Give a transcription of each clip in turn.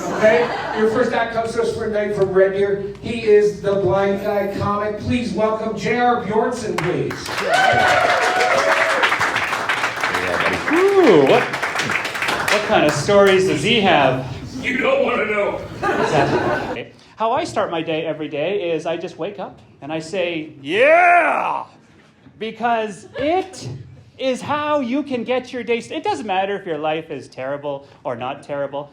Okay? Your first act comes to us for tonight from Red Deer. He is the blind guy comic. Please welcome J.R. Bjornson, please. Ooh, what kind of stories does he have? You don't want to know. Exactly. How I start my day every day is I just wake up and I say, yeah! Because it is how you can get your day. It doesn't matter if your life is terrible or not terrible.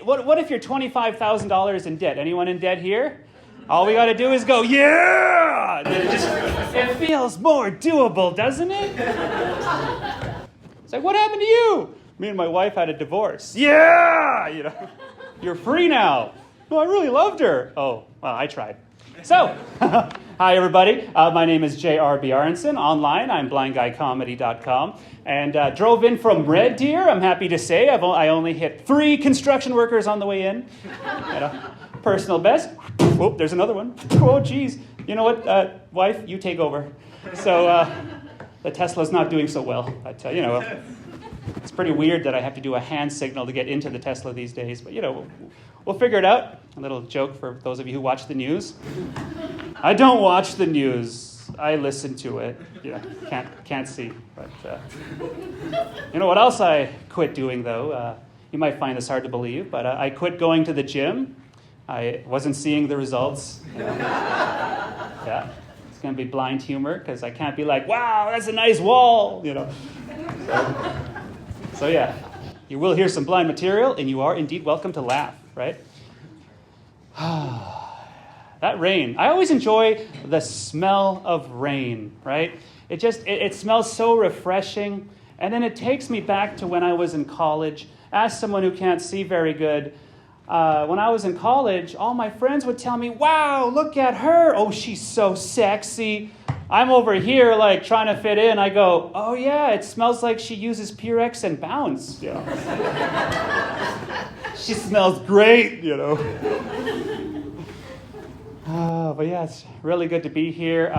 What if you're $25,000 in debt? Anyone in debt here? All we got to do is go, yeah! It feels more doable, doesn't it? It's like, what happened to you? Me and my wife had a divorce. Yeah! You're free now. No, I really loved her. Oh, well, I tried. So, hi everybody. My name is J.R. Bjornson. Online, I'm blindguycomedy.com. And drove in from Red Deer, I'm happy to say. I only hit 3 construction workers on the way in. Personal best. Oh, there's another one. Oh, geez. You know what, wife? You take over. So, the Tesla's not doing so well. But, it's pretty weird that I have to do a hand signal to get into the Tesla these days. But, we'll figure it out. A little joke for those of you who watch the news. I don't watch the news. I listen to it. Can't see. But you know what else I quit doing, though? You might find this hard to believe, but I quit going to the gym. I wasn't seeing the results. Yeah. It's going to be blind humor, because I can't be like, wow, that's a nice wall. So yeah, you will hear some blind material, and you are indeed welcome to laugh, right? That rain. I always enjoy the smell of rain, right? It smells so refreshing. And then it takes me back to when I was in college. As someone who can't see very good, when I was in college, all my friends would tell me, wow, look at her. Oh, she's so sexy. I'm over here like trying to fit in. I go, oh yeah, it smells like she uses Purex and Bounce. She smells great, But yeah, it's really good to be here.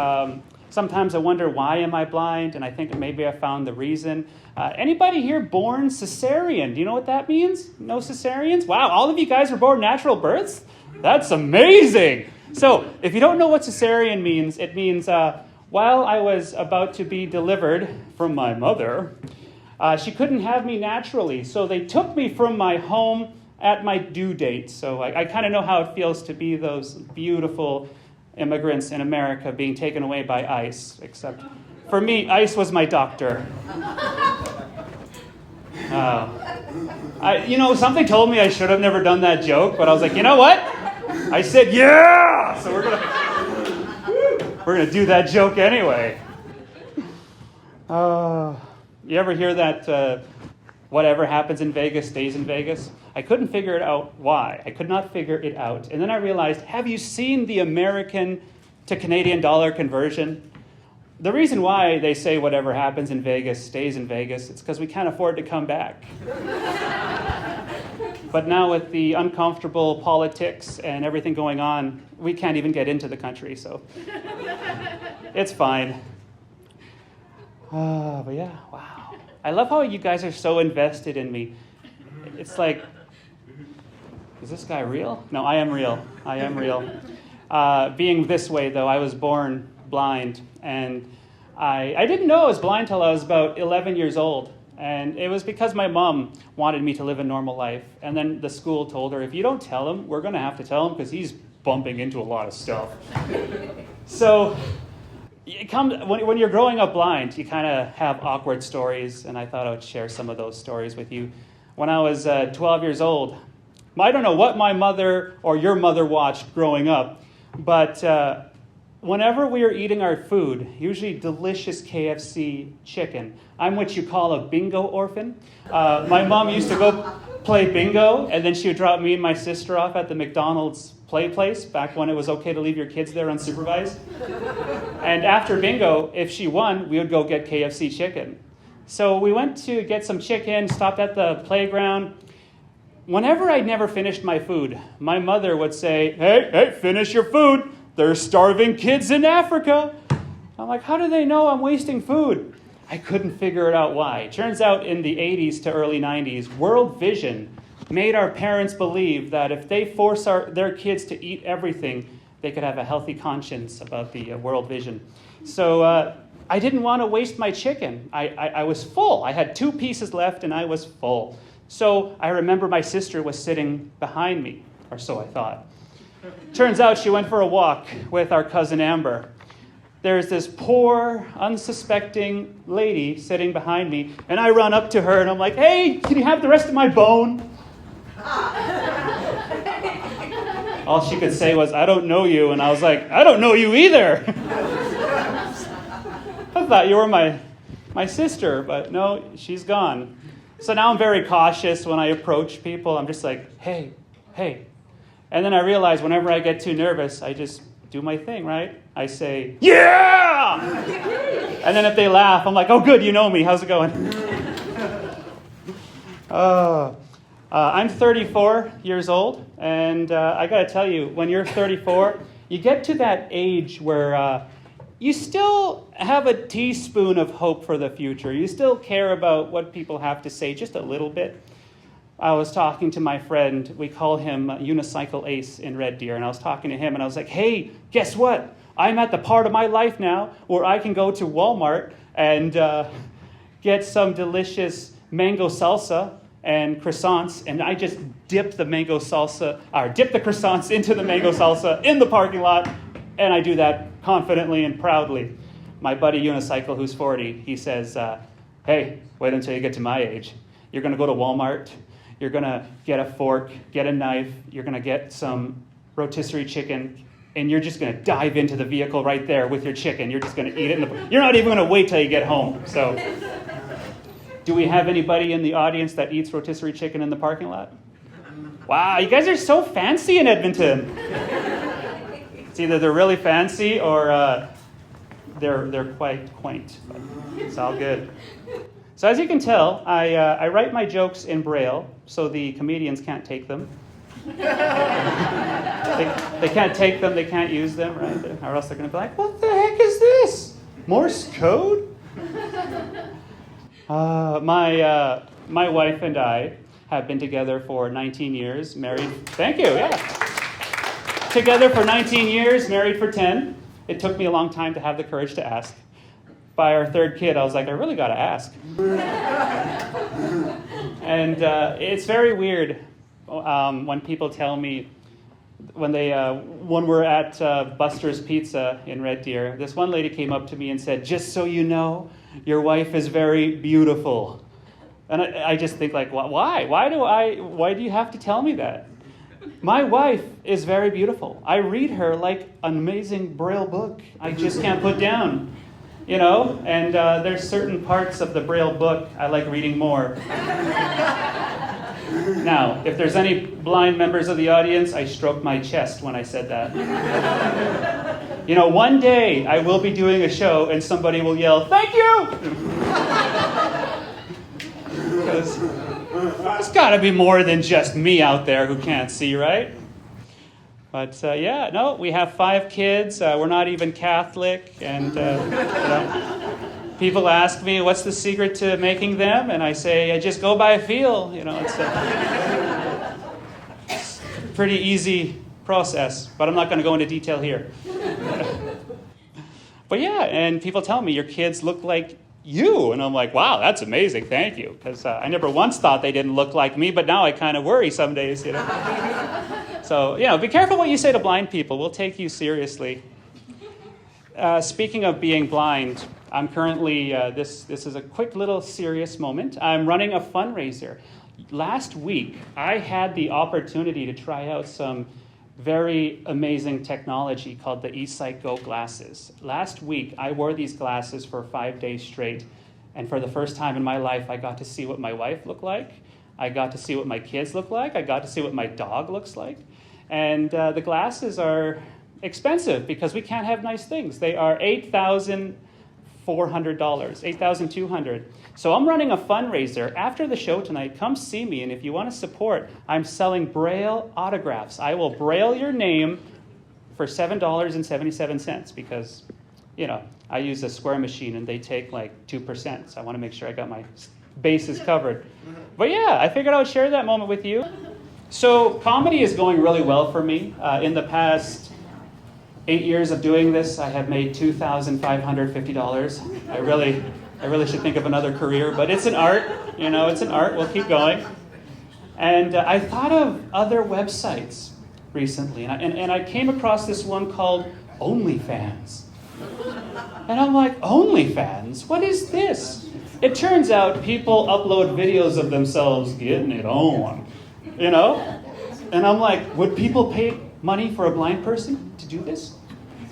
Sometimes I wonder, why am I blind? And I think maybe I found the reason. Anybody here born cesarean? Do you know what that means? No cesareans? Wow, all of you guys were born natural births? That's amazing. So if you don't know what cesarean means, it means while I was about to be delivered from my mother, she couldn't have me naturally. So they took me from my home at my due date. So I kind of know how it feels to be those beautiful immigrants in America being taken away by ICE. Except for me, ICE was my doctor. Something told me I should have never done that joke, but I was like, you know what? I said, yeah! So we're gonna do that joke anyway. You ever hear that whatever happens in Vegas stays in Vegas? I couldn't figure it out why. I could not figure it out. And then I realized, have you seen the American to Canadian dollar conversion? The reason why they say whatever happens in Vegas stays in Vegas, it's because we can't afford to come back. But now with the uncomfortable politics and everything going on, we can't even get into the country, so it's fine. But yeah, wow. I love how you guys are so invested in me. It's like, is this guy real? No, I am real. I am real. Being this way, though, I was born blind, and I didn't know I was blind till I was about 11 years old. And it was because my mom wanted me to live a normal life. And then the school told her, if you don't tell him, we're going to have to tell him because he's bumping into a lot of stuff. So when you're growing up blind, you kind of have awkward stories. And I thought I would share some of those stories with you. When I was 12 years old, I don't know what my mother or your mother watched growing up, but whenever we were eating our food, usually delicious KFC chicken, I'm what you call a bingo orphan. My mom used to go play bingo, and then she would drop me and my sister off at the McDonald's play place, back when it was okay to leave your kids there unsupervised. And after bingo, if she won, we would go get KFC chicken. So we went to get some chicken, stopped at the playground. Whenever I never finished my food, my mother would say, hey, finish your food. There's starving kids in Africa. I'm like, how do they know I'm wasting food? I couldn't figure it out why. It turns out in the 80s to early 90s, World Vision made our parents believe that if they force their kids to eat everything, they could have a healthy conscience about the world vision. So I didn't want to waste my chicken. I was full. I had 2 pieces left, and I was full. So I remember my sister was sitting behind me, or so I thought. Turns out she went for a walk with our cousin Amber. There's this poor, unsuspecting lady sitting behind me, and I run up to her, and I'm like, "Hey, can you have the rest of my bone?" All she could say was, "I don't know you," and I was like, "I don't know you either." I thought you were my sister, but no, she's gone. So now I'm very cautious when I approach people. I'm just like, "Hey, hey." And then I realize whenever I get too nervous, I just do my thing, right? I say, "Yeah!" And then if they laugh, I'm like, "Oh, good, you know me. How's it going?" I'm 34 years old, and I got to tell you, when you're 34, you get to that age where you still have a teaspoon of hope for the future. You still care about what people have to say just a little bit. I was talking to my friend, we call him Unicycle Ace in Red Deer, and I was talking to him, and I was like, "Hey, guess what? I'm at the part of my life now where I can go to Walmart and get some delicious mango salsa and croissants, and I just dip the croissants into the mango salsa in the parking lot, and I do that confidently and proudly." My buddy Unicycle, who's 40, he says, "Hey, wait until you get to my age. You're going to go to Walmart. You're going to get a fork, get a knife. You're going to get some rotisserie chicken, and you're just going to dive into the vehicle right there with your chicken. You're just going to eat it. You're not even going to wait till you get home." So, do we have anybody in the audience that eats rotisserie chicken in the parking lot? Wow, you guys are so fancy in Edmonton. It's either they're really fancy or they're quite quaint. But it's all good. So as you can tell, I write my jokes in Braille so the comedians can't take them. They can't take them, they can't use them, right? Or else they're going to be like, "What the heck is this? Morse code?" My wife and I have been together for 19 years, married. Thank you, yeah. Together for 19 years, married for 10. It took me a long time to have the courage to ask. By our 3rd kid, I was like, I really got to ask. And it's very weird when people tell me, when we're at Buster's Pizza in Red Deer, this one lady came up to me and said, "Just so you know, your wife is very beautiful." And I just think like, why? Why do you have to tell me that? My wife is very beautiful. I read her like an amazing Braille book I just can't put down. You know, and there's certain parts of the Braille book I like reading more. Now, if there's any blind members of the audience, I stroked my chest when I said that. You know, one day I will be doing a show and somebody will yell, "Thank you!" Because there's got to be more than just me out there who can't see, right? But we have 5 kids. We're not even Catholic. And people ask me, "What's the secret to making them?" And I say, "I just go by a feel." You know, it's a pretty easy process. But I'm not going to go into detail here. But yeah, and people tell me, "Your kids look like you." And I'm like, "Wow, that's amazing. Thank you." Because I never once thought they didn't look like me, but now I kind of worry some days, you know. So, be careful what you say to blind people. We'll take you seriously. Speaking of being blind, I'm currently, this is a quick little serious moment. I'm running a fundraiser. Last week, I had the opportunity to try out some very amazing technology called the eSight Go glasses. Last week, I wore these glasses for 5 days straight, and for the first time in my life, I got to see what my wife looked like. I got to see what my kids look like. I got to see what my dog looks like. And the glasses are expensive because we can't have nice things. They are $8,400, $8,200. So I'm running a fundraiser. After the show tonight, come see me. And if you want to support, I'm selling Braille autographs. I will Braille your name for $7.77 because, I use a square machine and they take like 2%. So I want to make sure I got my bases covered. But yeah, I figured I would share that moment with you. So comedy is going really well for me. In the past 8 years of doing this, I have made $2,550. I really should think of another career, but it's an art. You know, it's an art. We'll keep going. And I thought of other websites recently, and I came across this one called OnlyFans. And I'm like, OnlyFans? What is this? It turns out people upload videos of themselves getting it on, you know? And I'm like, would people pay money for a blind person to do this?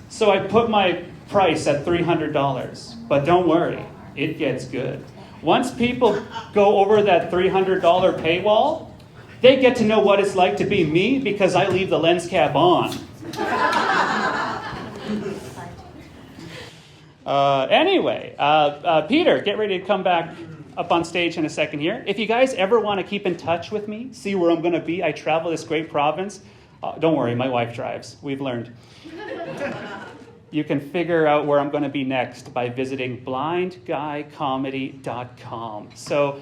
So I put my price at $300, but don't worry, it gets good. Once people go over that $300 paywall, they get to know what it's like to be me because I leave the lens cap on. Anyway, Peter, get ready to come back up on stage in a second here. If you guys ever want to keep in touch with me, see where I'm going to be, I travel this great province. Don't worry, my wife drives. We've learned. You can figure out where I'm going to be next by visiting blindguycomedy.com. So,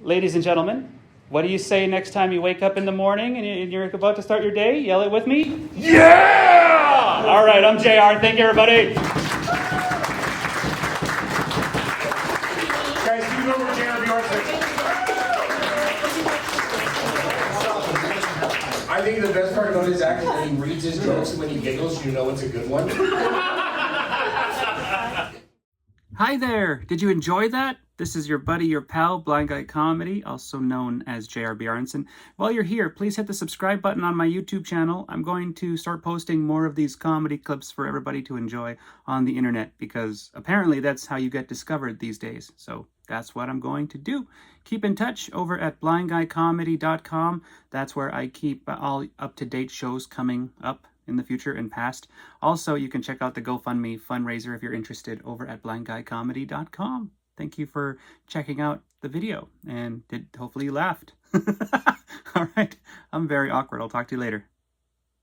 ladies and gentlemen, what do you say next time you wake up in the morning and you're about to start your day? Yell it with me. Yeah! All right, I'm JR. Thank you, everybody. Guys, you know where JR Bjornson. I think the best part about his act is when he reads his jokes and when he giggles, you know it's a good one. Hi there. Did you enjoy that? This is your buddy, your pal, Blind Guy Comedy, also known as JR Bjornson. While you're here, please hit the subscribe button on my YouTube channel. I'm going to start posting more of these comedy clips for everybody to enjoy on the internet because apparently that's how you get discovered these days. So that's what I'm going to do. Keep in touch over at blindguycomedy.com. That's where I keep all up-to-date shows coming up in the future and past. Also, you can check out the GoFundMe fundraiser if you're interested over at blindguycomedy.com. Thank you for checking out the video, and hopefully you laughed. All right, I'm very awkward. I'll talk to you later.